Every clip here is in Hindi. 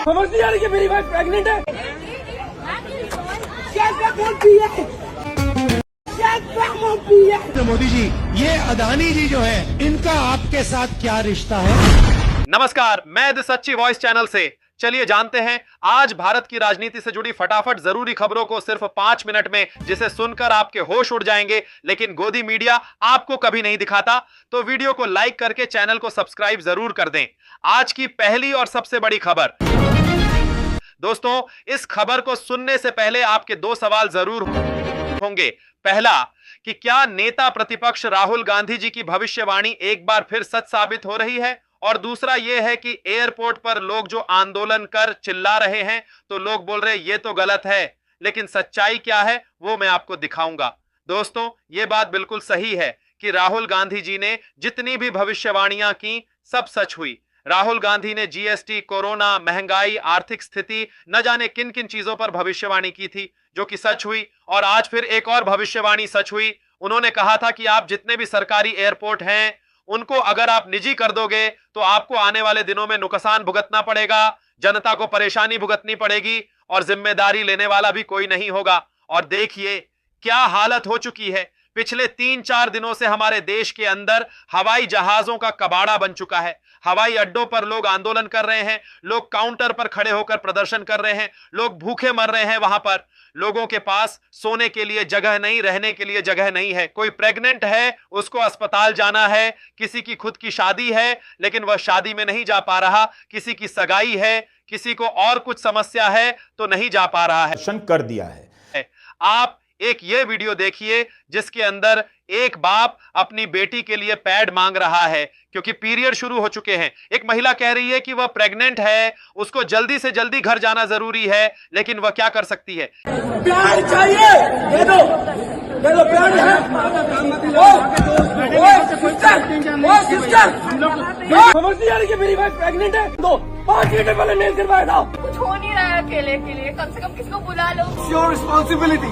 समझ नहीं आ रही कि मेरी वाइफ प्रेग्नेंट है। मोदी जी, ये अदानी जी जो है, इनका आपके साथ क्या रिश्ता है? नमस्कार, मैं द सच्ची वॉइस चैनल से। चलिए जानते हैं आज भारत की राजनीति से जुड़ी फटाफट जरूरी खबरों को सिर्फ 5 मिनट में, जिसे सुनकर आपके होश उड़ जाएंगे, लेकिन गोदी मीडिया आपको कभी नहीं दिखाता। तो वीडियो को लाइक करके चैनल को सब्सक्राइब जरूर कर दें। आज की पहली और सबसे बड़ी खबर। दोस्तों, इस खबर को सुनने से पहले आपके 2 सवाल जरूर होंगे। पहला, कि क्या नेता प्रतिपक्ष राहुल गांधी जी की भविष्यवाणी एक बार फिर सच साबित हो रही है? और दूसरा यह है कि एयरपोर्ट पर लोग जो आंदोलन कर चिल्ला रहे हैं, तो लोग बोल रहे हैं ये तो गलत है, लेकिन सच्चाई क्या है वो मैं आपको दिखाऊंगा। दोस्तों, ये बात बिल्कुल सही है कि राहुल गांधी जी ने जितनी भी भविष्यवाणियां की सब सच हुई। राहुल गांधी ने जीएसटी, कोरोना, महंगाई, आर्थिक स्थिति, न जाने किन किन चीजों पर भविष्यवाणी की थी जो कि सच हुई। और आज फिर एक और भविष्यवाणी सच हुई। उन्होंने कहा था कि आप जितने भी सरकारी एयरपोर्ट हैं उनको अगर आप निजी कर दोगे तो आपको आने वाले दिनों में नुकसान भुगतना पड़ेगा, जनता को परेशानी भुगतनी पड़ेगी और जिम्मेदारी लेने वाला भी कोई नहीं होगा। और देखिए क्या हालत हो चुकी है। पिछले 3-4 दिनों से हमारे देश के अंदर हवाई जहाजों का कबाड़ा बन चुका है। हवाई अड्डों पर लोग आंदोलन कर रहे हैं, लोग काउंटर पर खड़े होकर प्रदर्शन कर रहे हैं, लोग भूखे मर रहे हैं। वहां पर लोगों के पास सोने के लिए जगह नहीं, रहने के लिए जगह नहीं है। कोई प्रेग्नेंट है, उसको अस्पताल जाना है, किसी की खुद की शादी है लेकिन वह शादी में नहीं जा पा रहा, किसी की सगाई है, किसी को और कुछ समस्या है तो नहीं जा पा रहा है। कर दिया है। आप एक ये वीडियो देखिए जिसके अंदर एक बाप अपनी बेटी के लिए पैड मांग रहा है क्योंकि पीरियड शुरू हो चुके हैं। एक महिला कह रही है कि वह प्रेग्नेंट है, उसको जल्दी से जल्दी घर जाना जरूरी है, लेकिन वह क्या कर सकती है? प्यार चाहिए, दे दो प्यार है। समझ नहीं आ रही कि मेरी वाइफ प्रेग्नेंट है। 5 लीटर पहले मेल करवाया था। कुछ हो नहीं रहा है अकेले के लिए, कम से कम किसको बुला लो। Your responsibility.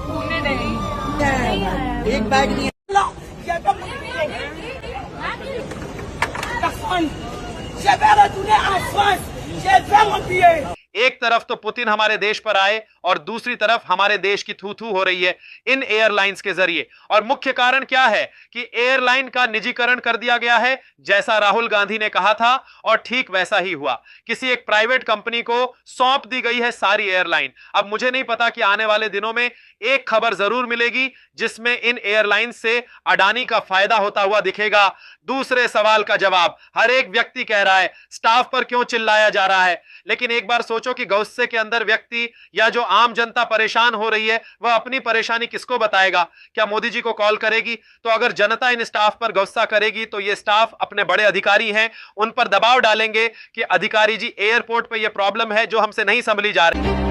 होने नहीं एक बैग नहीं है। एक तरफ तो पुतिन हमारे देश पर आए और दूसरी तरफ हमारे देश की थू थू हो रही है इन एयरलाइंस के जरिए। और मुख्य कारण क्या है कि एयरलाइन का निजीकरण कर दिया गया है, जैसा राहुल गांधी ने कहा था और ठीक वैसा ही हुआ। किसी एक प्राइवेट कंपनी को सौंप दी गई है सारी एयरलाइन। अब मुझे नहीं पता कि आने वाले दिनों में एक खबर जरूर मिलेगी जिसमें इन एयरलाइन से अडानी का फायदा होता हुआ दिखेगा। दूसरे सवाल का जवाब हर एक व्यक्ति कह रहा है, स्टाफ पर क्यों चिल्लाया जा रहा है? लेकिन एक बार सोचो कि गुस्से के अंदर व्यक्ति या जो आम जनता परेशान हो रही है वह अपनी परेशानी किसको बताएगा? क्या मोदी जी को कॉल करेगी? तो अगर जनता इन स्टाफ पर गुस्सा करेगी तो ये स्टाफ अपने बड़े अधिकारी हैं, उन पर दबाव डालेंगे कि अधिकारी जी एयरपोर्ट पर यह प्रॉब्लम है जो हमसे नहीं संभली जा रही।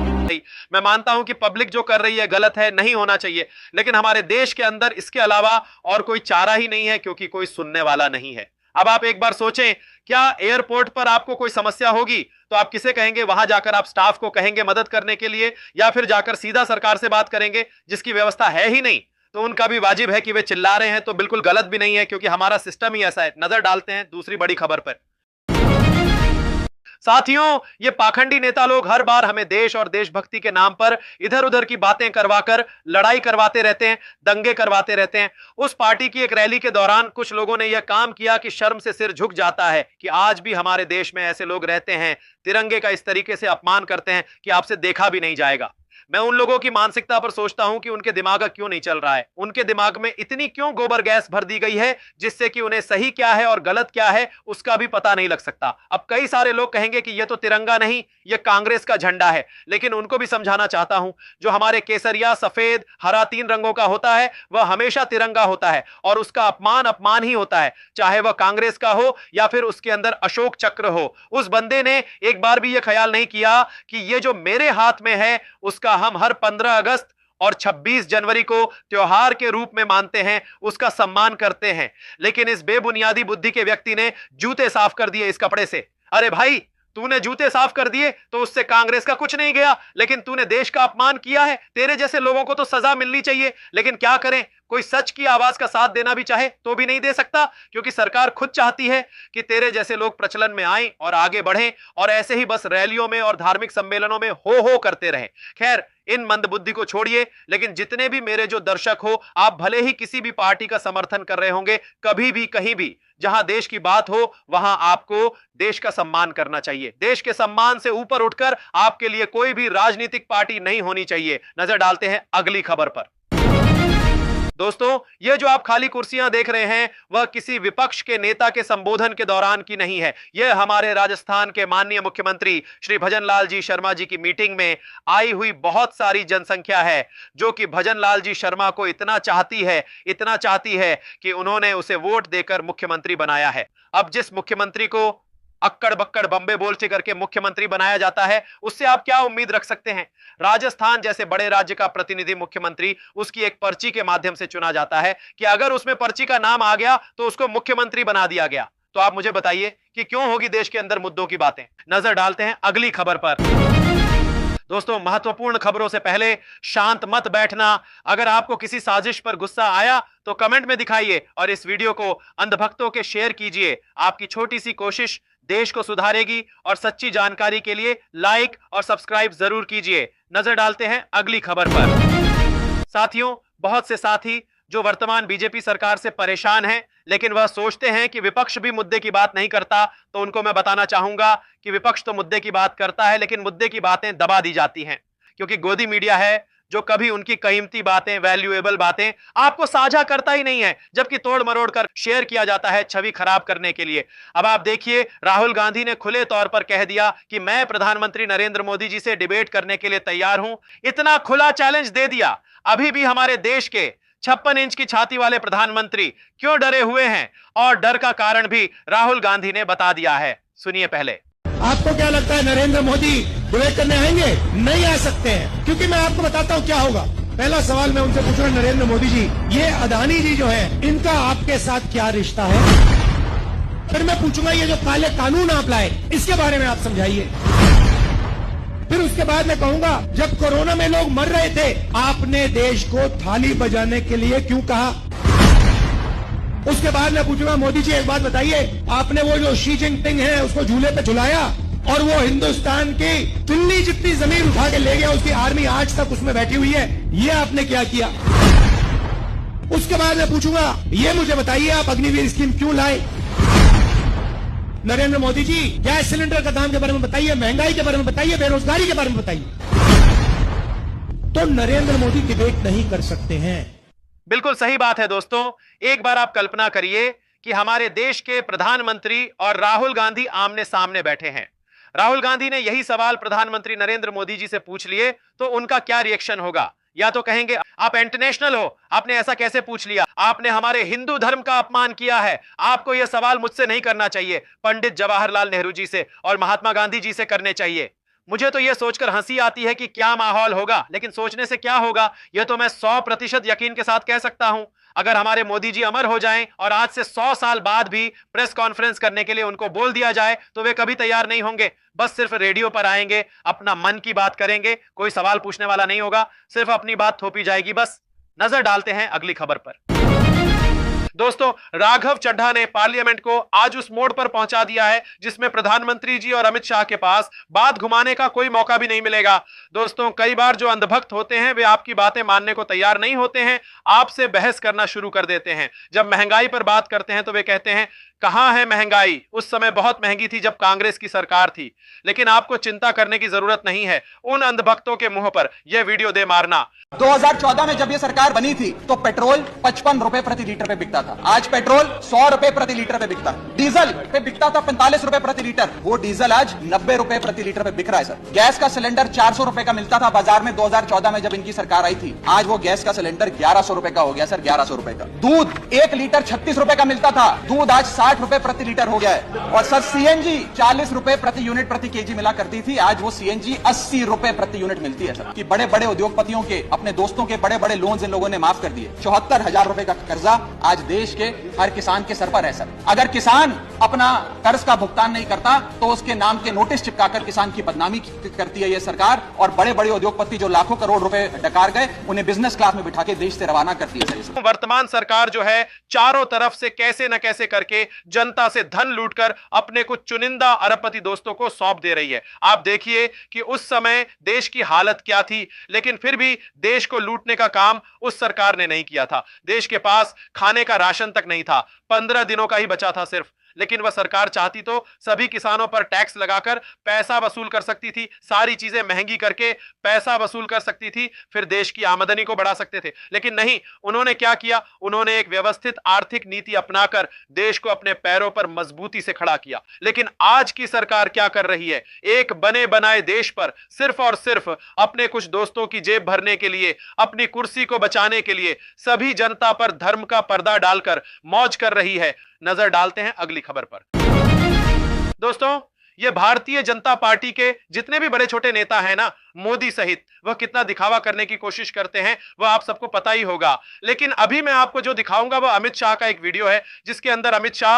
मैं मानता हूं कि पब्लिक जो कर रही है गलत है, नहीं होना चाहिए, लेकिन हमारे देश के अंदर इसके अलावा और कोई चारा ही नहीं है क्योंकि कोई सुनने वाला नहीं है। अब आप एक बार सोचें, क्या एयरपोर्ट पर आपको कोई समस्या होगी तो आप किसे कहेंगे? वहां जाकर आप स्टाफ को कहेंगे मदद करने के लिए, या फिर जाकर सीधा सरकार से बात करेंगे जिसकी व्यवस्था है ही नहीं? तो उनका भी वाजिब है कि वे चिल्ला रहे हैं तो बिल्कुल गलत भी नहीं है क्योंकि हमारा सिस्टम ही ऐसा है। नजर डालते हैं दूसरी बड़ी खबर पर। साथियों, ये पाखंडी नेता लोग हर बार हमें देश और देशभक्ति के नाम पर इधर उधर की बातें करवाकर लड़ाई करवाते रहते हैं, दंगे करवाते रहते हैं। उस पार्टी की एक रैली के दौरान कुछ लोगों ने यह काम किया कि शर्म से सिर झुक जाता है कि आज भी हमारे देश में ऐसे लोग रहते हैं, तिरंगे का इस तरीके से अपमान करते हैं कि आपसे देखा भी नहीं जाएगा। मैं उन लोगों की मानसिकता पर सोचता हूं कि उनके दिमाग क्यों नहीं चल रहा है, उनके दिमाग में इतनी क्यों गोबर गैस भर दी गई है जिससे कि उन्हें सही क्या है और गलत क्या है उसका भी पता नहीं लग सकता। अब कई सारे लोग कहेंगे कि यह तो तिरंगा नहीं, यह कांग्रेस का झंडा है, लेकिन उनको भी समझाना चाहता हूं, जो हमारे केसरिया, सफेद, हरा 3 रंगों का होता है वह हमेशा तिरंगा होता है और उसका अपमान अपमान ही होता है, चाहे वह कांग्रेस का हो या फिर उसके अंदर अशोक चक्र हो। उस बंदे ने एक बार भी यह ख्याल नहीं किया कि यह जो मेरे हाथ में है उसका हम हर 15 अगस्त और 26 जनवरी को त्योहार के रूप में मानते हैं, उसका सम्मान करते हैं। लेकिन इस बेबुनियादी बुद्धि के व्यक्ति ने जूते साफ कर दिए इस कपड़े से। अरे भाई, तूने जूते साफ कर दिए तो उससे कांग्रेस का कुछ नहीं गया, लेकिन तूने देश का अपमान किया है। तेरे जैसे लोगों को तो सजा मिलनी चाहिए, लेकिन क्या करें, कोई सच की आवाज का साथ देना भी चाहे तो भी नहीं दे सकता, क्योंकि सरकार खुद चाहती है कि तेरे जैसे लोग प्रचलन में आएं और आगे बढ़ें और ऐसे ही बस रैलियों में और धार्मिक सम्मेलनों में हो करते रहें। खैर, इन मंदबुद्धि को छोड़िए, लेकिन जितने भी मेरे जो दर्शक हो, आप भले ही किसी भी पार्टी का समर्थन कर रहे होंगे, कभी भी कहीं भी जहां देश की बात हो वहां आपको देश का सम्मान करना चाहिए। देश के सम्मान से ऊपर उठकर आपके लिए कोई भी राजनीतिक पार्टी नहीं होनी चाहिए। नजर डालते हैं अगली खबर पर। दोस्तों, ये जो आप खाली कुर्सियां देख रहे हैं वह किसी विपक्ष के नेता के संबोधन के दौरान की नहीं है। यह हमारे राजस्थान के माननीय मुख्यमंत्री श्री भजनलाल जी शर्मा जी की मीटिंग में आई हुई बहुत सारी जनसंख्या है, जो कि भजनलाल जी शर्मा को इतना चाहती है कि उन्होंने उसे वोट देकर मुख्यमंत्री बनाया है। अब जिस मुख्यमंत्री को अक्कड़ बक्कड़ बम्बे बोलचे करके मुख्यमंत्री बनाया जाता है, उससे आप क्या उम्मीद रख सकते हैं? राजस्थान जैसे बड़े राज्य का प्रतिनिधि मुख्यमंत्री उसकी एक पर्ची के माध्यम से चुना जाता है कि अगर उसमें पर्ची का नाम आ गया तो उसको मुख्यमंत्री बना दिया गया। तो आप मुझे बताइए कि क्यों होगी देश के अंदर मुद्दों की बातें। नजर डालते हैं अगली खबर पर। दोस्तों, महत्वपूर्ण खबरों से पहले शांत मत बैठना। अगर आपको किसी साजिश पर गुस्सा आया तो कमेंट में दिखाइए और इस वीडियो को अंधभक्तों के शेयर कीजिए। आपकी छोटी सी कोशिश देश को सुधारेगी और सच्ची जानकारी के लिए लाइक और सब्सक्राइब जरूर कीजिए। नजर डालते हैं अगली खबर पर। साथियों, बहुत से साथी जो वर्तमान बीजेपी सरकार से परेशान हैं, लेकिन वह सोचते हैं कि विपक्ष भी मुद्दे की बात नहीं करता, तो उनको मैं बताना चाहूंगा कि विपक्ष तो मुद्दे की बात करता है, लेकिन मुद्दे की बातें दबा दी जाती हैं, क्योंकि गोदी मीडिया है जो कभी उनकी कीमती बातें, वैल्यूएबल बातें आपको साझा करता ही नहीं है, जबकि तोड़ मरोड़ कर शेयर किया जाता है छवि खराब करने के लिए। अब आप देखिए, राहुल गांधी ने खुले तौर पर कह दिया कि मैं प्रधानमंत्री नरेंद्र मोदी जी से डिबेट करने के लिए तैयार हूं। इतना खुला चैलेंज दे दिया। अभी भी हमारे देश के 56 इंच की छाती वाले प्रधानमंत्री क्यों डरे हुए हैं, और डर का कारण भी राहुल गांधी ने बता दिया है। सुनिए पहले। आपको क्या लगता है नरेंद्र मोदी डिबेट करने आएंगे? नहीं आ सकते हैं, क्योंकि मैं आपको बताता हूँ क्या होगा। पहला सवाल मैं उनसे पूछ रहा हूँ, नरेंद्र मोदी जी, ये अदानी जी जो है, इनका आपके साथ क्या रिश्ता है? फिर मैं पूछूंगा, ये जो काले कानून आप लाए, इसके बारे में आप समझाइए। फिर उसके बाद मैं कहूंगा, जब कोरोना में लोग मर रहे थे, आपने देश को थाली बजाने के लिए क्यों कहा? उसके बाद मैं पूछूंगा, मोदी जी एक बात बताइए, आपने वो जो शी जिनपिंग है उसको झूले पे झुलाया और वो हिंदुस्तान की दिल्ली जितनी जमीन उठा के ले गया, उसकी आर्मी आज तक उसमें बैठी हुई है, ये आपने क्या किया? उसके बाद मैं पूछूंगा, ये मुझे बताइए, आप अग्निवीर स्कीम क्यों लाए? नरेंद्र मोदी जी, गैस सिलेंडर का दाम के बारे में बताइए, महंगाई के बारे में बताइए, बेरोजगारी के बारे में बताइए। तो नरेंद्र मोदी डिबेट नहीं कर सकते हैं। बिल्कुल सही बात है दोस्तों। एक बार आप कल्पना करिए कि हमारे देश के प्रधानमंत्री और राहुल गांधी आमने सामने बैठे हैं। राहुल गांधी ने यही सवाल प्रधानमंत्री नरेंद्र मोदी जी से पूछ लिए तो उनका क्या रिएक्शन होगा? या तो कहेंगे आप इंटरनेशनल हो, आपने ऐसा कैसे पूछ लिया, आपने हमारे हिंदू धर्म का अपमान किया है, आपको यह सवाल मुझसे नहीं करना चाहिए, पंडित जवाहरलाल नेहरू जी से और महात्मा गांधी जी से करने चाहिए। मुझे तो यह सोचकर हंसी आती है कि क्या माहौल होगा, लेकिन सोचने से क्या होगा, यह तो मैं 100% यकीन के साथ कह सकता हूं। अगर हमारे मोदी जी अमर हो जाएं और आज से 100 साल बाद भी प्रेस कॉन्फ्रेंस करने के लिए उनको बोल दिया जाए तो वे कभी तैयार नहीं होंगे। बस सिर्फ रेडियो पर आएंगे, अपना मन की बात करेंगे, कोई सवाल पूछने वाला नहीं होगा, सिर्फ अपनी बात थोपी जाएगी बस। नजर डालते हैं अगली खबर पर। दोस्तों, राघव चड्ढा ने पार्लियामेंट को आज उस मोड़ पर पहुंचा दिया है जिसमें प्रधानमंत्री जी और अमित शाह के पास बात घुमाने का कोई मौका भी नहीं मिलेगा। दोस्तों, कई बार जो अंधभक्त होते हैं वे आपकी बातें मानने को तैयार नहीं होते हैं, आपसे बहस करना शुरू कर देते हैं। जब महंगाई पर बात करते हैं तो वे कहते हैं कहां है महंगाई, उस समय बहुत महंगी थी जब कांग्रेस की सरकार थी। लेकिन आपको चिंता करने की जरूरत नहीं है, उन अंधभक्तों के मुंह पर यह वीडियो दे मारना। 2014 में जब ये सरकार बनी थी तो पेट्रोल 55 रुपए प्रति लीटर पे बिकता था, आज पेट्रोल 100 रुपए प्रति लीटर पे बिकता है। डीजल पे बिकता था 45 रुपए प्रति लीटर, वो डीजल आज 90 रुपए प्रति लीटर पे बिक रहा है सर। गैस का सिलेंडर 400 रुपए का मिलता था बाजार में 2014 में जब इनकी सरकार आई थी, आज वो गैस का सिलेंडर 1100 रुपए का हो गया सर, 1100 रुपए का। दूध 1 लीटर 36 रुपए का मिलता था, दूध आज 60 रुपए प्रति लीटर हो गया है। और सर सीएनजी 40 रुपए प्रति यूनिट प्रति केजी मिला करती थी, आज वो सीएनजी 80 रुपए प्रति यूनिट मिलती है सर। कि बड़े बड़े उद्योगपतियों के, अपने दोस्तों के बड़े बड़े लोन्स इन लोगों ने माफ कर दिए। 74,000 रुपए का कर्जा आज देश के हर किसान के सर पर है सर। अगर किसान अपना कर्ज का भुगतान नहीं करता तो उसके नाम के नोटिस चिपकाकर किसान की बदनामी करती है ये सरकार, और बड़े बड़े उद्योगपति जो लाखों करोड़ रुपए डकार गए उन्हें बिजनेस क्लास में बिठा के देश से रवाना करती है सर। वर्तमान सरकार जो है चारों तरफ से कैसे न कैसे करके जनता से धन लूटकर अपने कुछ चुनिंदा अरबपति दोस्तों को सौंप दे रही है। आप देखिए कि उस समय देश की हालत क्या थी, लेकिन फिर भी देश को लूटने का काम उस सरकार ने नहीं किया था। देश के पास खाने का राशन तक नहीं था, 15 दिनों का ही बचा था सिर्फ। लेकिन वह सरकार चाहती तो सभी किसानों पर टैक्स लगाकर पैसा वसूल कर सकती थी, सारी चीजें महंगी करके पैसा वसूल कर सकती थी, फिर देश की आमदनी को बढ़ा सकते थे। लेकिन नहीं, उन्होंने क्या किया? उन्होंने एक व्यवस्थित आर्थिक नीति अपनाकर देश को अपने पैरों पर मजबूती से खड़ा किया। लेकिन आज की सरकार क्या कर रही है? एक बने बनाए देश पर सिर्फ और सिर्फ अपने कुछ दोस्तों की जेब भरने के लिए, अपनी कुर्सी को बचाने के लिए सभी जनता पर धर्म का पर्दा डालकर मौज कर रही है। नजर डालते हैं अगली खबर पर। दोस्तों, ये भारतीय जनता पार्टी के जितने भी बड़े छोटे नेता हैं ना, मोदी सहित, वह कितना दिखावा करने की कोशिश करते हैं वह आप सबको पता ही होगा। लेकिन अभी मैं आपको जो दिखाऊंगा वह अमित शाह का एक वीडियो है, जिसके अंदर अमित शाह